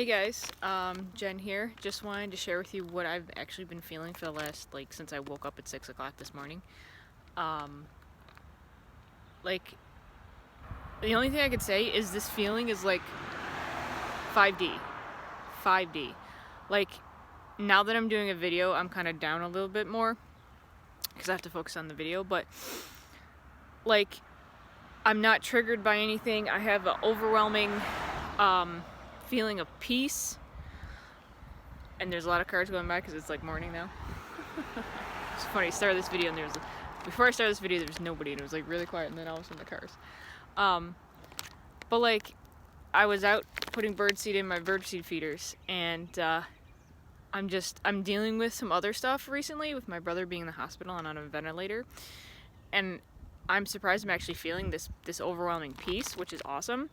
Hey guys, Jen here. Just wanted to share with you what I've actually been feeling for the last, since I woke up at 6 o'clock this morning. Like, the only thing I could say is this feeling is like 5D. 5D. Like, now that I'm doing a video, I'm kind of down a little bit more because I have to focus on the video, but like, I'm not triggered by anything. I have an overwhelming, feeling of peace, and there's a lot of cars going by because it's like morning now. It's funny, I started this video and before I started this video there was nobody and it was like really quiet, and then all of a sudden the cars. But like, I was out putting birdseed in my birdseed feeders, and I'm dealing with some other stuff recently with my brother being in the hospital and on a ventilator, and I'm surprised I'm actually feeling this overwhelming peace, which is awesome.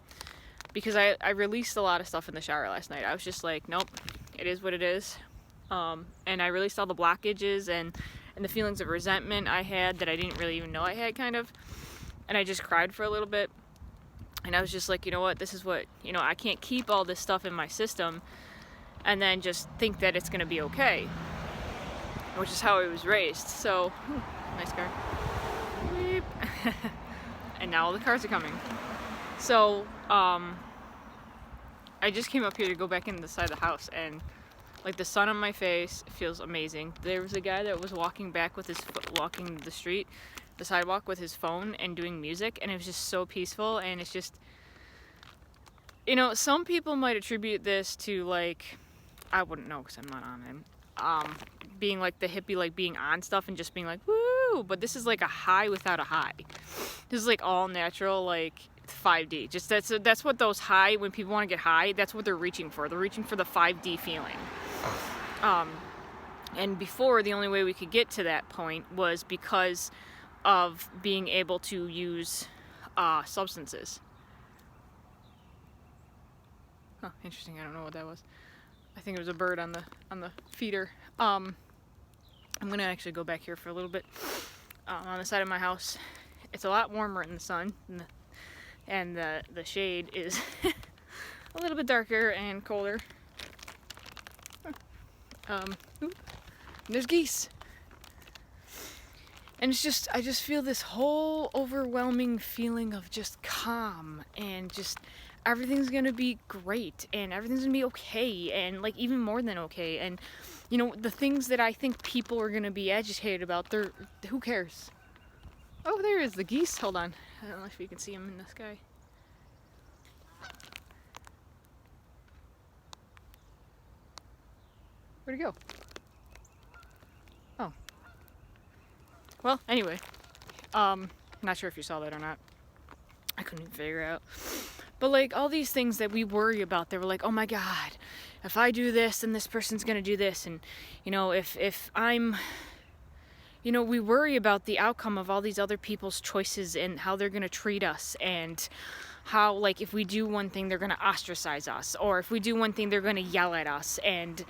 Because I released a lot of stuff in the shower last night. I was just like, nope, it is what it is. And I released all the blockages and the feelings of resentment I had that I didn't really even know I had, kind of. And I just cried for a little bit. And I was just like, you know what, this is what, I can't keep all this stuff in my system and then just think that it's going to be okay. Which is how I was raised. So, nice car. Beep. And now all the cars are coming. So, I just came up here to go back in the side of the house, and like the sun on my face feels amazing. There was a guy that was walking back with walking the street, the sidewalk with his phone and doing music, and it was just so peaceful. And it's just, some people might attribute this to like, I wouldn't know because I'm not on him, being like the hippie, like being on stuff and just being like, woo, but this is like a high without a high. This is like all natural, like 5D. Just that's what those high, when people want to get high, that's what they're reaching for. They're reaching for the 5D feeling. And before, the only way we could get to that point was because of being able to use substances. Huh, interesting. I don't know what that was. I think it was a bird on the feeder. I'm gonna actually go back here for a little bit. On the side of my house, it's a lot warmer in the sun, and the shade is a little bit darker and colder. There's geese. And it's just, I just feel this whole overwhelming feeling of just calm, and just everything's gonna be great, and everything's gonna be okay, and like even more than okay. And the things that I think people are gonna be agitated about, who cares? Oh, there is the geese. Hold on. I don't know if you can see them in the sky. Where'd he go? Oh. Well, anyway. Not sure if you saw that or not. I couldn't even figure it out. But like, all these things that we worry about, they were like, oh my God, if I do this, then this person's gonna do this. And, if I'm... we worry about the outcome of all these other people's choices and how they're going to treat us, and how, like, if we do one thing, they're going to ostracize us, or if we do one thing, they're going to yell at us. And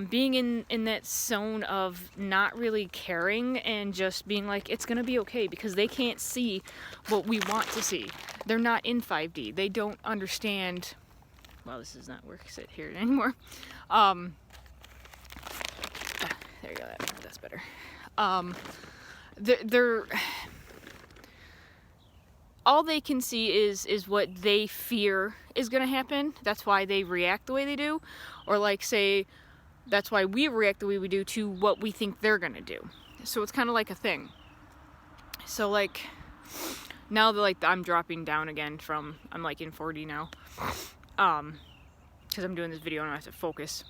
being in that zone of not really caring and just being like, it's going to be okay, because they can't see what we want to see. They're not in 5D. They don't understand. Well, this does not work. Sit here anymore. There you go. That's better. They're all they can see is what they fear is going to happen. That's why they react the way they do. Or like, say, that's why we react the way we do to what we think they're going to do. So it's kind of like a thing. So like, now that like I'm dropping down again I'm like in 4D now. Because I'm doing this video and I have to focus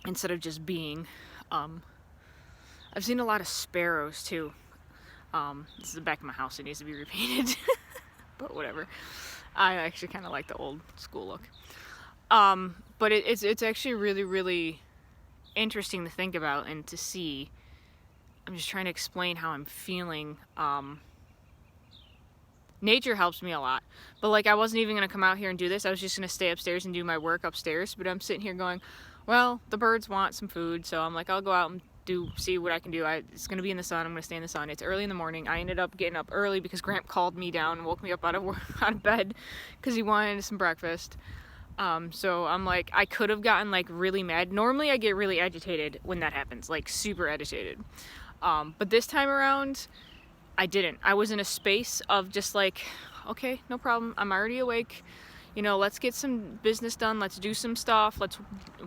instead of just being. I've seen a lot of sparrows too. This is the back of my house. It needs to be repainted. But whatever. I actually kind of like the old school look. But it's actually really, really interesting to think about and to see. I'm just trying to explain how I'm feeling. Nature helps me a lot. But like, I wasn't even going to come out here and do this. I was just going to stay upstairs and do my work upstairs. But I'm sitting here going, well, the birds want some food. So I'm like, I'll go out and see what I can do. It's going to be in the sun. I'm going to stay in the sun. It's early in the morning. I ended up getting up early because Gramp called me down and woke me up out of bed because he wanted some breakfast. So I'm like, I could have gotten like really mad. Normally I get really agitated when that happens, like super agitated. But this time around, I didn't. I was in a space of just like, okay, no problem. I'm already awake. You know, let's get some business done. Let's do some stuff. Let's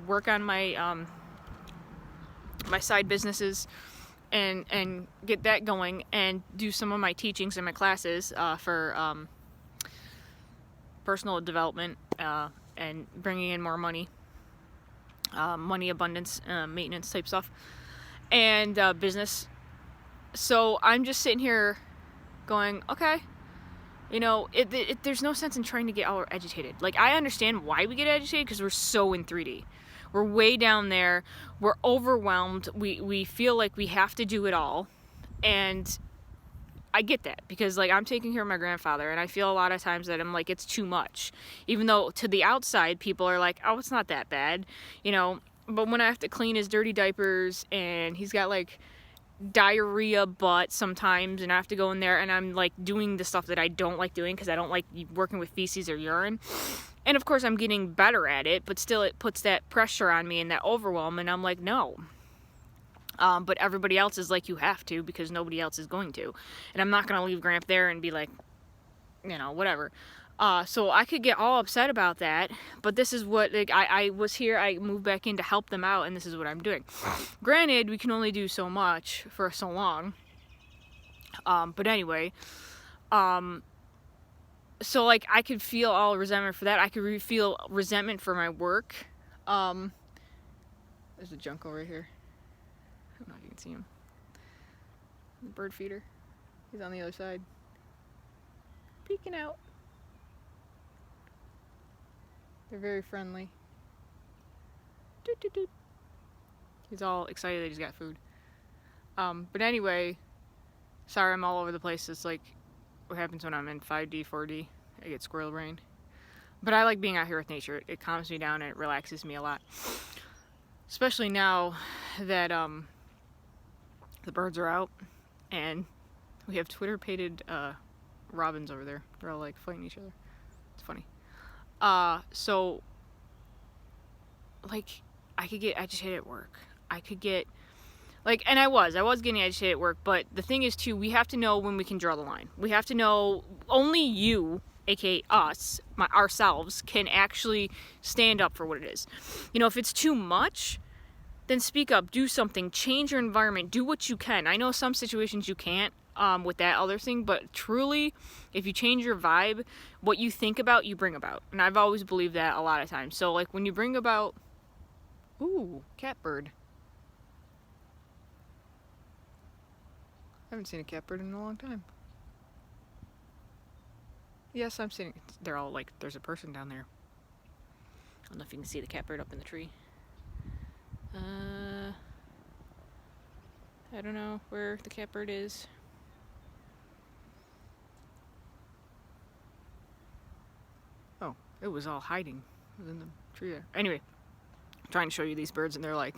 work on my my side businesses and get that going and do some of my teachings in my classes for personal development and bringing in more money, money abundance, maintenance type stuff, and business. So I'm just sitting here going, okay, you know, there's no sense in trying to get all agitated. Like, I understand why we get agitated, because we're so in 3D. We're way down there. We're overwhelmed. We feel like we have to do it all. And I get that, because like I'm taking care of my grandfather, and I feel a lot of times that I'm like, it's too much. Even though to the outside people are like, oh, it's not that bad, you know. But when I have to clean his dirty diapers, and he's got like diarrhea butt sometimes, and I have to go in there and I'm like doing the stuff that I don't like doing because I don't like working with feces or urine. And of course I'm getting better at it, but still it puts that pressure on me and that overwhelm, and I'm like, no. But everybody else is like, you have to, because nobody else is going to. And I'm not going to leave Gramp there and be like, you know, whatever. So I could get all upset about that, but this is what, like, I was here, I moved back in to help them out, and this is what I'm doing. Granted, we can only do so much for so long. But anyway, so like I could feel all resentment for that. I could feel resentment for my work. There's a junco right here. I don't know if you can see him. The bird feeder. He's on the other side. Peeking out. They're very friendly. Doot, doot, doot. He's all excited that he's got food. But anyway, sorry I'm all over the place. It's like what happens when I'm in 5D, 4D. I get squirrel brain. But I like being out here with nature. It calms me down and it relaxes me a lot. Especially now that the birds are out and we have Twitter-pated robins over there. They're all like fighting each other. It's funny. So like I could get agitated at work. I could get like, and I was getting agitated at work, but the thing is too, we have to know when we can draw the line. We have to know, only you, aka us, ourselves, can actually stand up for what it is. You know, if it's too much, then speak up, do something, change your environment, do what you can. I know some situations you can't with that other thing, but truly, if you change your vibe, what you think about, you bring about. And I've always believed that a lot of times. So like when you bring about, ooh, catbird. I haven't seen a catbird in a long time. Yes, I'm seeing, they're all like, there's a person down there. I don't know if you can see the catbird up in the tree. I don't know where the catbird is. Oh, it was all hiding. It was in the tree there. Anyway, I'm trying to show you these birds, and they're like,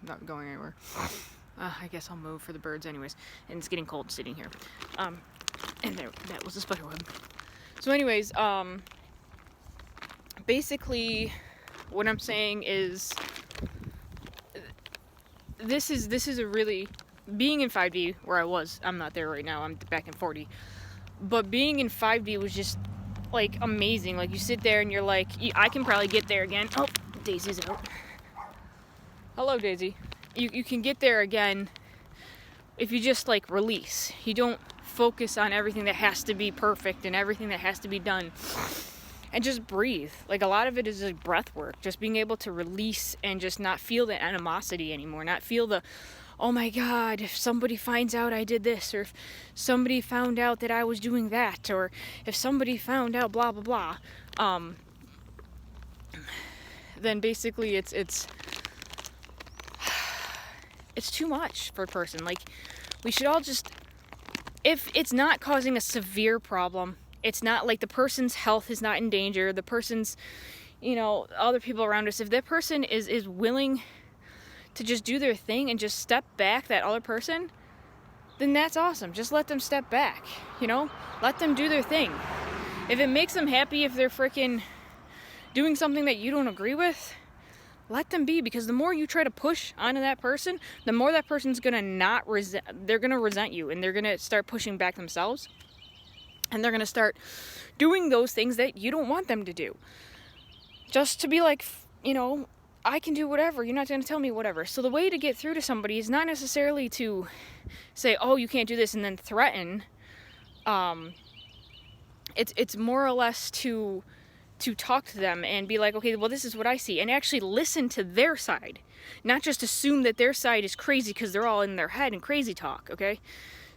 not going anywhere. I guess I'll move for the birds anyways. And it's getting cold sitting here. And there, that was a spider web. So anyways, basically what I'm saying is this is a really, being in 5D where I was, I'm not there right now, I'm back in 4D, but being in 5D was just like amazing. Like you sit there and you're like, I can probably get there again. Oh, Daisy's out. Hello, Daisy. You can get there again if you just like release. You don't focus on everything that has to be perfect and everything that has to be done, and just breathe. Like a lot of it is like breath work, just being able to release and just not feel the animosity anymore, not feel the, oh my god, if somebody finds out I did this, or if somebody found out that I was doing that, or if somebody found out blah blah blah, then basically it's too much for a person. Like, we should all just, if it's not causing a severe problem, it's not like the person's health is not in danger, the person's, you know, other people around us, if that person is willing to just do their thing and just step back, that other person, then that's awesome. Just let them step back, you know? Let them do their thing. If it makes them happy, if they're freaking doing something that you don't agree with, let them be, because the more you try to push onto that person, the more that person's gonna not resent, they're gonna resent you, and they're gonna start pushing back themselves, and they're gonna start doing those things that you don't want them to do. Just to be like, you know, I can do whatever, you're not gonna tell me whatever. So the way to get through to somebody is not necessarily to say, oh, you can't do this, and then threaten. It's more or less to talk to them and be like, okay, well, this is what I see, and actually listen to their side, not just assume that their side is crazy because they're all in their head and crazy talk. Okay,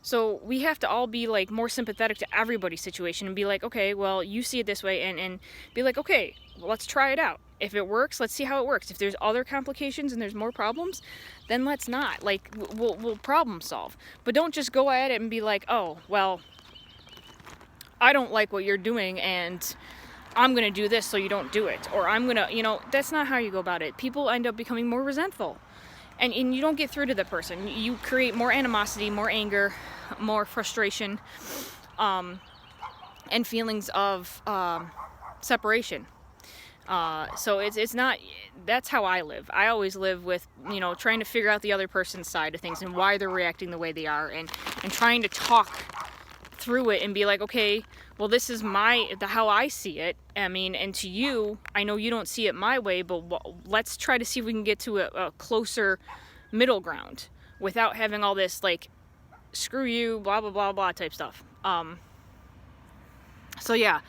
so we have to all be like more sympathetic to everybody's situation and be like, okay, well, you see it this way, and be like, okay, well, let's try it out. If it works, let's see how it works. If there's other complications and there's more problems, then let's not. Like, we'll problem solve, but don't just go at it and be like, oh, well, I don't like what you're doing, and I'm gonna do this so you don't do it, or I'm gonna, you know, that's not how you go about it. People end up becoming more resentful, and you don't get through to the person. You create more animosity, more anger, more frustration, and feelings of separation. So it's not, that's how I live. I always live with, you know, trying to figure out the other person's side of things and why they're reacting the way they are, and trying to talk through it and be like, okay, well, this is how I see it. I mean, and to you, I know you don't see it my way, but let's try to see if we can get to a closer middle ground without having all this, like, screw you, blah, blah, blah, blah type stuff. So yeah,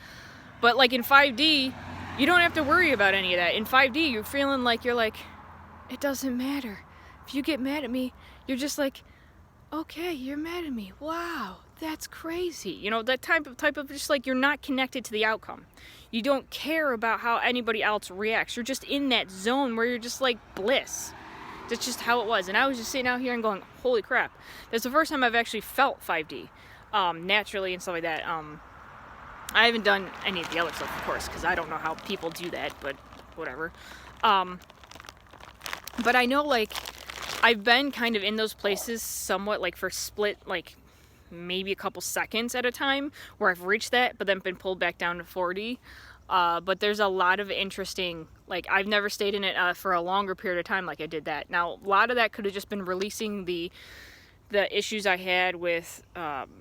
but like in 5D, you don't have to worry about any of that. In 5D, you're feeling like it doesn't matter. If you get mad at me, you're just like, okay, you're mad at me. Wow, that's crazy. You know, that type of just like, you're not connected to the outcome. You don't care about how anybody else reacts. You're just in that zone where you're just like bliss. That's just how it was. And I was just sitting out here and going, holy crap. That's the first time I've actually felt 5D naturally and stuff like that. I haven't done any of the other stuff, of course, because I don't know how people do that, but whatever. But I know, like, I've been kind of in those places somewhat, like, for split, like, maybe a couple seconds at a time, where I've reached that, but then been pulled back down to 4D. But there's a lot of interesting, like, I've never stayed in it for a longer period of time like I did that. Now, a lot of that could have just been releasing the issues I had with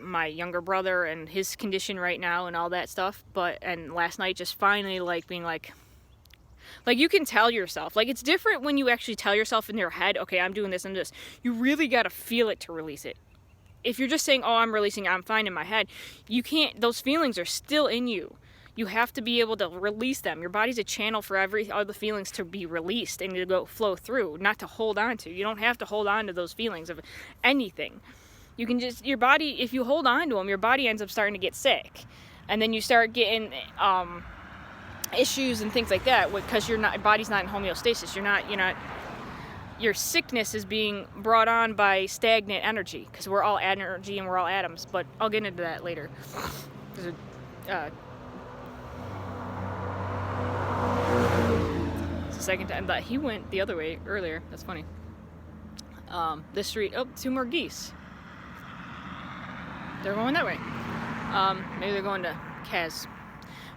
my younger brother and his condition right now and all that stuff. And last night just finally, like, being like, you can tell yourself, like, it's different when you actually tell yourself in your head, okay, I'm doing this and this. You really got to feel it to release it. If you're just saying, oh, I'm releasing, I'm fine in my head, you can't, those feelings are still in you. You have to be able to release them. Your body's a channel for all the feelings to be released and to go flow through, not to hold on to. You don't have to hold on to those feelings of anything. You can just, your body, if you hold on to them, your body ends up starting to get sick. And then you start getting issues and things like that because your body's not in homeostasis. Your sickness is being brought on by stagnant energy, because we're all energy and we're all atoms. But I'll get into that later. It's the second time that he went the other way earlier. That's funny. This street, oh, 2 more geese. They're going that way. Maybe they're going to Kaz.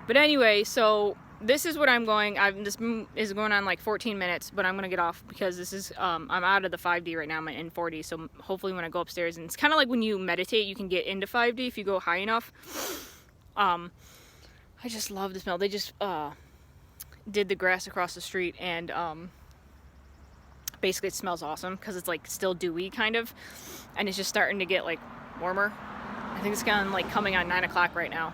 But anyway, so this is what I'm going. This is going on like 14 minutes, but I'm gonna get off because this is I'm out of the 5D right now. I'm in 4D, so hopefully when I go upstairs, and it's kind of like when you meditate, you can get into 5D if you go high enough. I just love the smell. They just did the grass across the street, and basically it smells awesome because it's like still dewy kind of, and it's just starting to get like warmer. I think it's kind of like coming on 9 o'clock right now.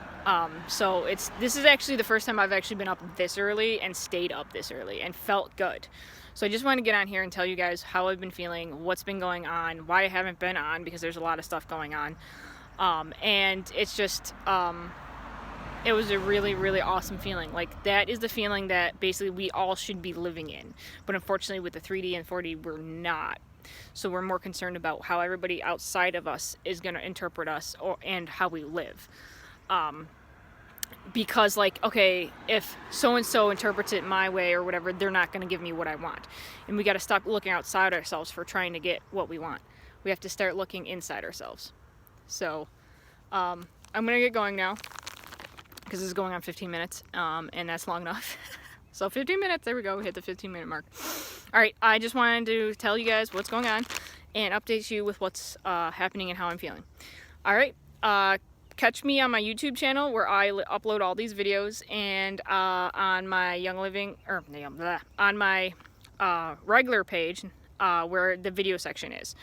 So this is actually the first time I've actually been up this early and stayed up this early and felt good. So I just want to get on here and tell you guys how I've been feeling, what's been going on, why I haven't been on, because there's a lot of stuff going on. And it's just, it was a really, really awesome feeling. Like, that is the feeling that basically we all should be living in. But unfortunately with the 3D and 4D, we're not. So we're more concerned about how everybody outside of us is going to interpret us and how we live. Because, like, okay, if so-and-so interprets it my way or whatever, they're not going to give me what I want. And we got to stop looking outside ourselves for trying to get what we want. We have to start looking inside ourselves. So, I'm going to get going now, because this is going on 15 minutes, and that's long enough. So 15 minutes, there we go, we hit the 15-minute mark. Alright, I just wanted to tell you guys what's going on and update you with what's happening and how I'm feeling. Alright, catch me on my YouTube channel where I upload all these videos, and on my on my regular page where the video section is.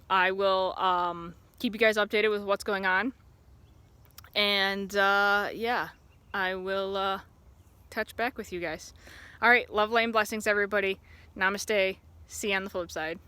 I will keep you guys updated with what's going on, and yeah, I will touch back with you guys. Alright, love, light, and blessings, everybody. Namaste. See you on the flip side.